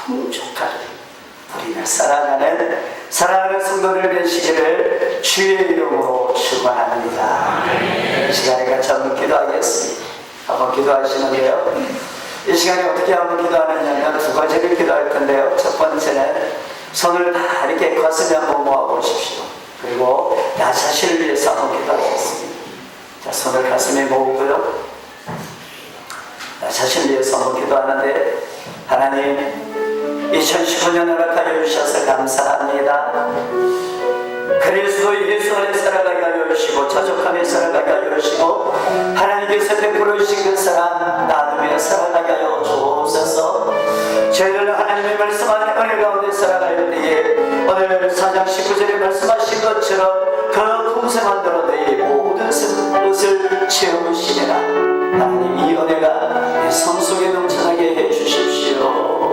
풍족하게 우리가 사랑하는 성도들 되시기를 주의 이름으로 축원합니다. 이 시간에 같이 한번 기도하겠습니다. 한번 기도하시는데요, 이 시간에 어떻게 한번 기도하느냐면 두 가지를 기도할 건데요. 첫 번째는 손을 다 이렇게 가슴에 한번 모아보십시오. 그리고 나 자신을 위해서 한번 기도하겠습니다. 자, 손을 가슴에 모으고요, 나 자신을 위해서 한번 기도하는데, 하나님 2019년 허락하여 주셔서 감사합니다. 그리스도 예수 안에 살아가게 하여 주시고 자족하며 살아가게 하여 주시고 하나님께서 베풀어 주신 그 사랑 나누며 살아가게 하여 주옵소서. 저희들 하나님의 말씀 안에 은혜 가운데 살아갈 때에 오늘 4장 19절에 말씀하신 것처럼 그 풍성한 도로 너희 모든 것을 채우시리라. 하나님, 이 은혜가 내 삶 속에 넘쳐나게 해주십시오.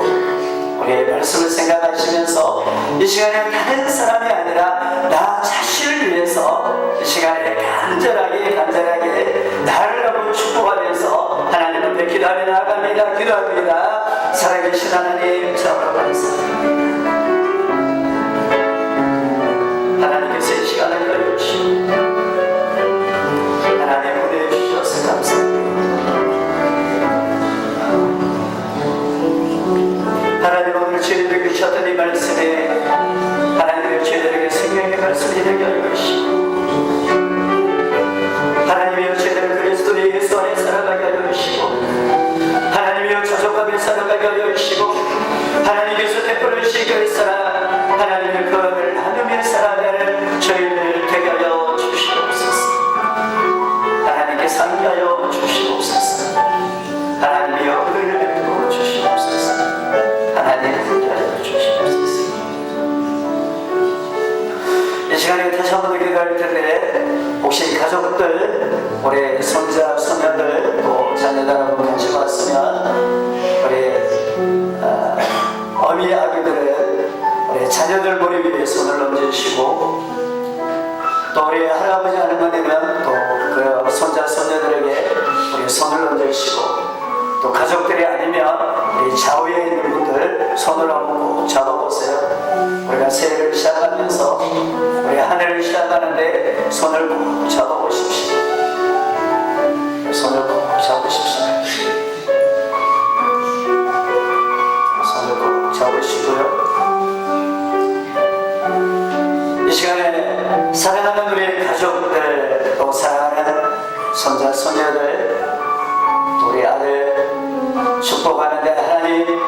우리의 말씀을 생각하시면서 이 시간에 다른 사람이 아니라 나 자신을 위해서 이 시간에 간절하게 나를 한번 축복하면서 하나님 앞에 기도하며 나아갑니다. 기도합니다. 살아계신 하나님, 참으로 감사합니다. 하나님께서 이 시간을 열어주시고 하나님 은혜 주셔서 감사합니다. 하나님, 오늘 저희들에게 주셨던 이 말씀에 하나님의 저희들에게 생명의 말씀이 되게 하여 주시고 하나님이여 저희들을 그리스도 예수 안에 살아가게 하여 주시고 하나님이여 자족하며 살아가게 하여 주시고 하나님께서 베풀어 주신 그 사랑, 하나님의 그 은혜를 나누며 살아가는 저희들 되게 하여 주시옵소서. 하나님께 상기하여 주시옵소서. 하나님이여 은혜를 베풀어 주시옵소서. 하나님 함께하여 주시옵소서. 이 시간에 다시 한번 기도할 텐데, 혹시 가족들, 우리 손자, 손녀들, 또 자녀들하고 같이 왔으면 우리 어미 아기들은 우리 자녀들 머리 위에 손을 얹으시고, 또 우리 할아버지 할머니는 또 그 손자, 손녀들에게 우리 손을 얹으시고, 또 가족들이 아니면 우리 좌우에 있는 분들 손을 한번 꼭 잡아보세요. 우리가 새해를 시작하면서 우리 한 해를 시작하는데 손을 꼭 잡아보십시오. 손을 꼭 잡으십시오. 손을 꼭 잡으시고요. 이 시간에 사랑하는 우리 가족들, 또 사랑하는 손자, 손녀들, 또 우리 아들 축복하는데, 하나님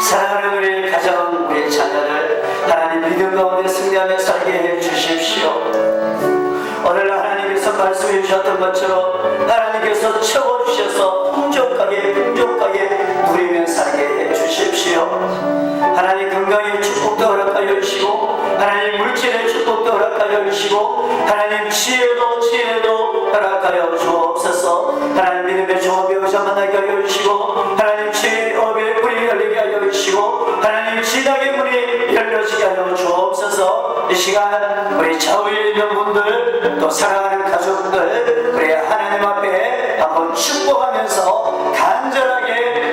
사랑하는 우리 가정, 우리 자녀를 하나님 믿음 가운데 승리하며 살게 해 주십시오. 오늘 하나님께서 말씀해 주셨던 것처럼 하나님께서 채워주셔서 풍족하게 누리며 살게 해 주십시오. 하나님 건강의 축복도 허락하여 허락하여 주시고 하나님 물질의 축복도 허락하여 주시고 하나님 지혜도 허락하여 주옵소서. 하나님 믿음의 조업에 오셔 만나게 하여 주시고 하나님 취업의 문이 열리게 하여 주시고 하나님 진학의 문이 열려지게 하여 주옵소서. 이 시간 우리 좌우에 있는 분들 또 사랑하는 가족들 우리 하나님 앞에 한번 축복하면서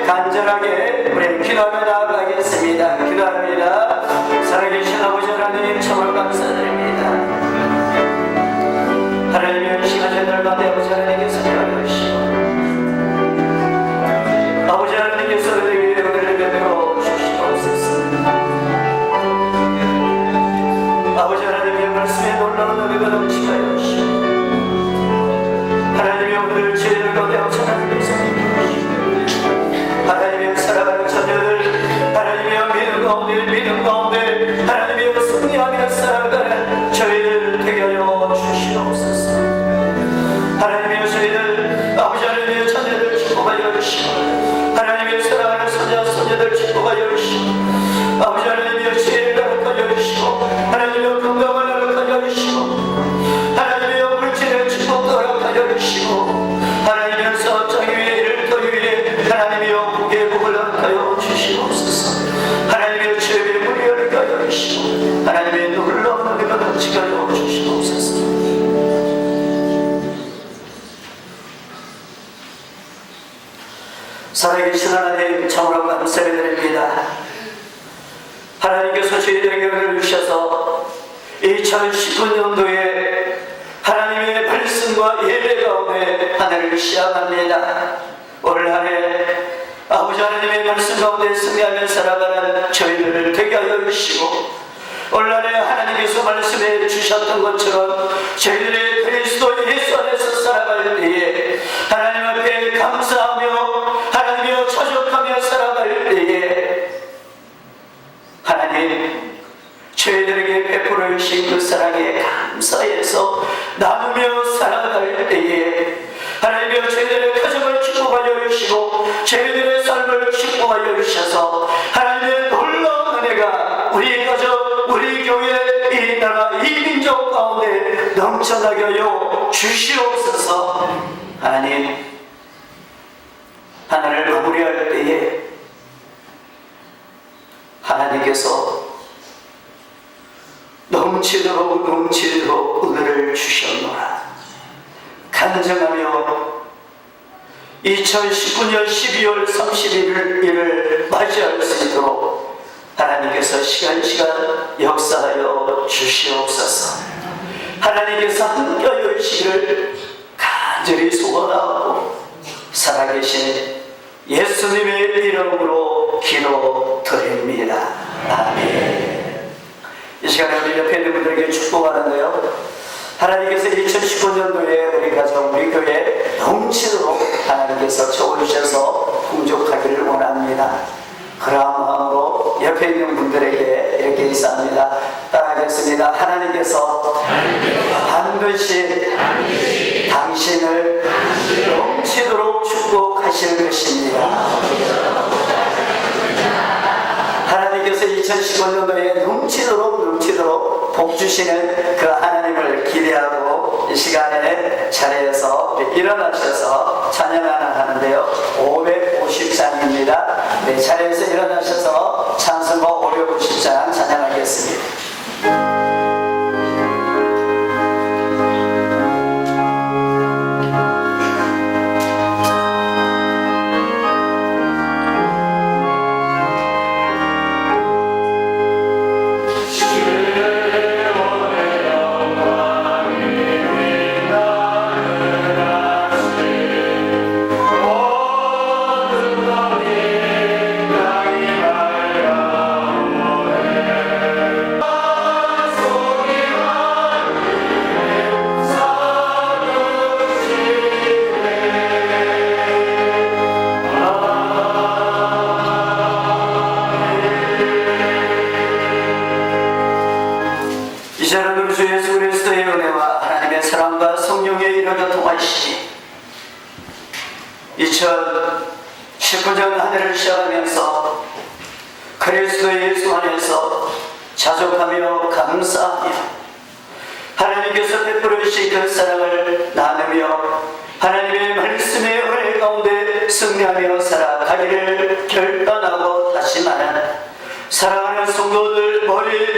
간절하게 우리 기도하며 나아가겠습니다. 기도합니다. 살아계신 아버지 하나님 참을 감사드립니다. 하나님의 시간의 날마다 아버지 하나님께서 인도하시고 아버지 하나님께서 우리에게 은혜를 베풀어 주시옵소서. 아버지 하나님의 말씀에 놀라운 은혜가 넘치게 하여 주시고 하나님의 오늘 죄를 가운데 하나님께서 하나님의 사랑하는 자녀들 하나님의 믿음 가운데 하나님의 승리하며 살아가는 저희들 되게 하여 주시옵소서. 하나님의 저희들 아버지 하나님의 자녀들 축복하여 주시고 하나님의 사랑하는 손자들 축복하여 주시고 아버지 하나님의 지혜를 허락하여 주시고 하나님의 건강을 허락하여 주시고 하나님의 물질의 축복도 허락하여 주시고 하나님의 사업장 위에 일터 위에 하나님의 복의 복을 허락하여 주시옵소서. 하나님의 죄의 문이 열리게 하여 주시고 하나님의 놀라운 은혜가 넘치게 하여 주시옵소서. 살아계신 하나님 참으로 감사드립니다. 하나님께서 저희들에게 은혜를 주셔서 2019년도에 하나님의 말씀과 예배 가운데 한 해를 시작합니다. 올 한 해 아버지 하나님의 말씀 가운데 승리하며 살아가는 저희들을 되게 하여 주시고 올 한 해 하나님께서 말씀해 주셨던 것처럼 저희들의 그리스도 예수 안에서 살아갈 때에 하나님 앞에 감사하며 하나님이여 자족하며 살아갈 때에 하나님 저희들에게 베풀어 주신 그 사랑에 감사해서 나누며 살아갈 때에 하나님이여 저희들의 가정을 축복하여 주시고 저희들의 삶을 축복하여 주셔서 하나님의 놀라운 은혜가 우리 가정 우리 교회 이 나라 이 민족 가운데 넘쳐나게 하여 주시옵소서. 하나님 하나를 마무리할 때에 하나님께서 넘치도록 은혜를 주셨노라. 간증하며 2019년 12월 31일을 맞이할 수 있도록 하나님께서 시간 역사하여 주시옵소서. 하나님께서 함께하여 주시기를 간절히 소원하고 살아계신 예수님의 이름으로 기도드립니다. 아멘. 이 시간에 우리 옆에 있는 분들에게 축복하는데요, 하나님께서 2015년도에 우리 가정 우리 교회 넘치도록 하나님께서 채워주셔서 풍족하기를 원합니다. 그러한 마음으로 옆에 있는 분들에게 이렇게 인사합니다. 따라하겠습니다. 하나님께서 반드시 당신을 넘치도록 축복하실 것입니다. 하나님께서 2015년도에 넘치도록 복 주시는 그 하나님을 기대하고 이 시간에 자리에서 일어나셔서 찬양을 하는데요, 550장입니다. 네, 자리에서 일어나셔서 찬송가 550장 찬양하겠습니다. 이제는 우리 주 예수 그리스도의 은혜와 하나님의 사랑과 성령의 이르게 동하시니 2019년 한 해를 시작하면서 그리스도 예수 안에서 자족하며 감사하며 하나님께서 베풀어 주신 그 사랑을 나누며 하나님의 말씀의 은혜 가운데 승리하며 살아가기를 결단하고 다짐하는 사랑하는 성도들 머리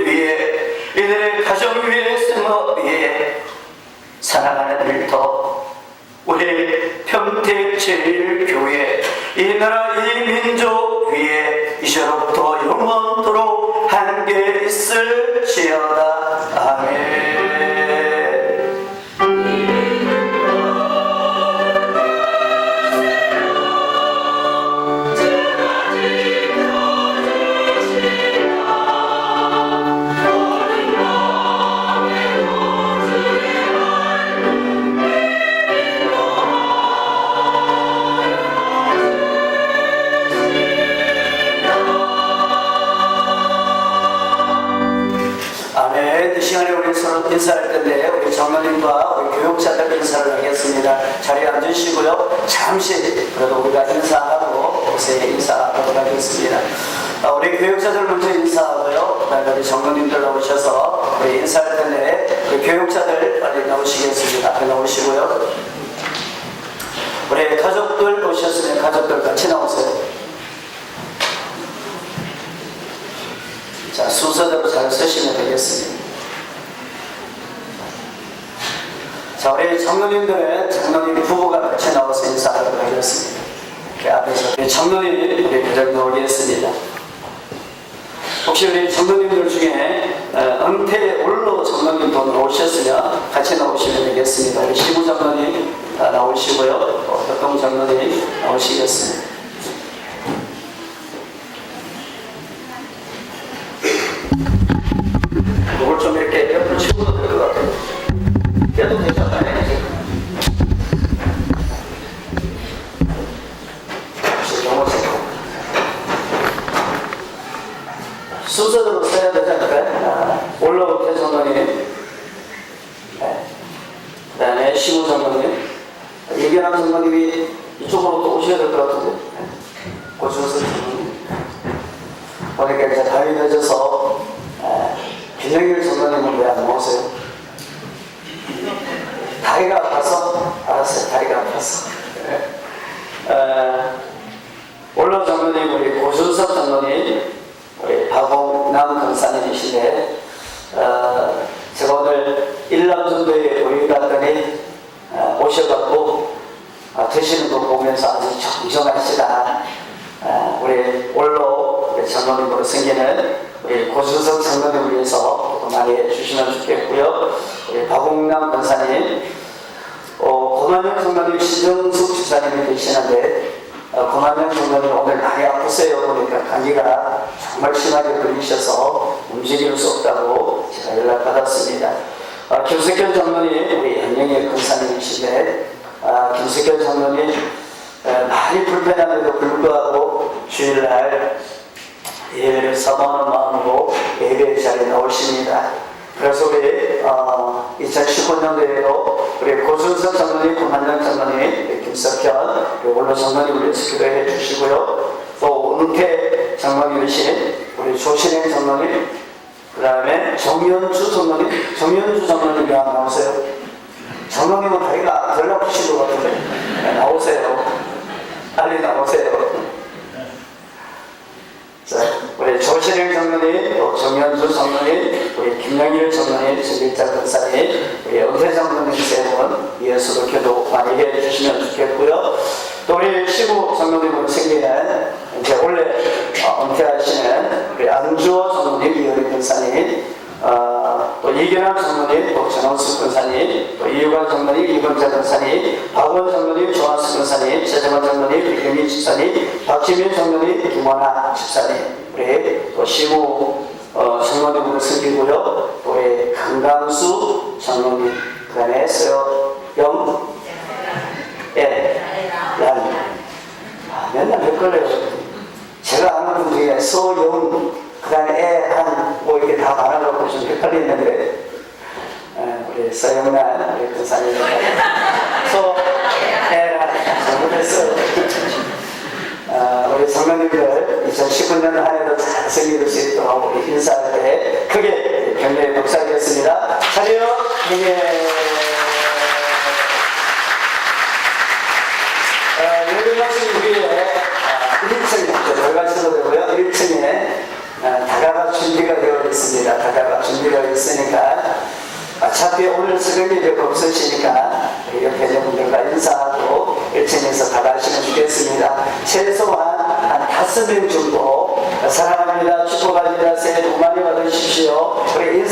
위에 이들의 가정 위에 승어 위에 살아가는 일터 우리 평택제일교회 이 나라 이 민족 위에 이제로부터 영원토록 함께 있을지어다. 아멘. 이 시간에 우리 서로 인사할 텐데 우리 장로님과 우리 교육자들 인사를 하겠습니다. 자리에 앉으시고요. 잠시 그래도 우리가 인사하고 곳에 인사하도록 하겠습니다. 우리 교육자들 먼저 인사하고요. 그다음에 우리 장로님들 나오셔서 우리 인사할 텐데 우리 교육자들 빨리 나오시겠습니다. 앞에 나오시고요. 우리 가족들 오셨으면 가족들 같이 나오세요. 자, 순서대로 잘 쓰시면 되겠습니다. 자, 우리 장로님들은 장로님 부부가 같이 나와서 인사하도록 하겠습니다. 이렇게 앞에서 우리 장로님 우리 교장 나오겠습니다. 혹시 우리 장로님들 중에 은퇴 올로 장로님도 나오셨으면 같이 나오시면 되겠습니다. 우리 시부 장로님 다 나오시고요. 또 협동 장로님 나오시겠습니다. 이걸 좀 이렇게 옆으로 치고도 될 것 같아요. 깨도 괜찮아요. 순서대로 써야 되지 않을까요? 올라올 때 장로님, 그 다음에 시부 장로님, 예견한 장로님이 이쪽으로 또 오셔야 될 것 같은데, 고추서 장로님. 보니까 이제 밤이 늦어서 균형일 장로님은 왜 안 나오세요? 다리가 아파서? 알았어요. 다리가 아파서. 올라 장로님, 우리 고준석 장로님, 우리 박홍남 권사님이신데, 제가 오늘 일남전도에 모임 갔더니 오셔갖고 드시는 거 보면서 아주 정정하시다. 우리 올로 장로님으로 생기는 우리 고준석 장로님을 위해서 많이 해주시면 좋겠고요. 우리 박홍남 권사님, 고만영 장로님, 신정숙 집사님이 계시는데 고만영 장로님 오늘 많이 아프세요. 보니까 감기가 정말 심하게 걸리셔서 움직일 수 없다고 제가 연락받았습니다. 김석현 장로님, 우리 현영의 권사님이신데 김석현 장로님 많이 불편한데도 불구하고 주일날 예배를 사모하는 마음으로 예배 자리에 나오십니다. 그래서 우리 2019년도에도 우리 고순석 장로님, 고만영 장로님, 김석현, 올로 장로님을 위해서 기도해 주시고요. 또 은퇴 장로님이신 우리 조신행 장로님, 그 다음에 정연주 장로님, 정연주 장로님이 안 나오세요? 장로님은 다리가 덜 아프신 것 같은데 나오세요. 빨리 나오세요. 자, 우리 조신행 장로님, 또 정연주 장로님, 우리 김영일 장로님, 정일자 권사님, 우리 은퇴 장로님 세 분 예수로 기도 많이 해주시면 좋겠고요. 또 우리 시부 장로님으로 생기는 이제 원래 은퇴하시는 우리 안주호 장로님, 이효리 권사님, 또 이견환 장로님, 또 전원수 권사님, 또 이유관 장로님, 이건자 권사님, 박원 장로님, 조한수 권사님, 최재만 장로님, 이경희 집사님, 박지민 장로님, 김원아 집사님, 우리 또 시부 장로님으로 섬기고요. 또 우리 강강수 장로님, 그 다음에 서영, 맨날 헷갈려요. 제가 아는 분 중에 서영, 그 다음에 뭐 이렇게 다 말하려고 좀 헷갈리는데, 우리 서영란, 우리 권사님, 잘못했어요. 우리 성도님들 2019년 한 해도 잘 승리할 수 있도록 우리 인사할 때 크게 격려의 독사하겠습니다. 차례요, 격려. 여기 말씀 위에 1층에 들어가셔도 되고요. 1층에 다가가 준비가 되어 있습니다. 다가가 준비가 있으니까 어차피 오늘 수련이 별로 없으시니까 옆에 있는 분들과 인사하고 1층에서 다가가시면 좋겠습니다. 최소한 한 5명 정도 사랑합니다. 축복합니다. 새해 복 많이 받으십시오. 우리 인사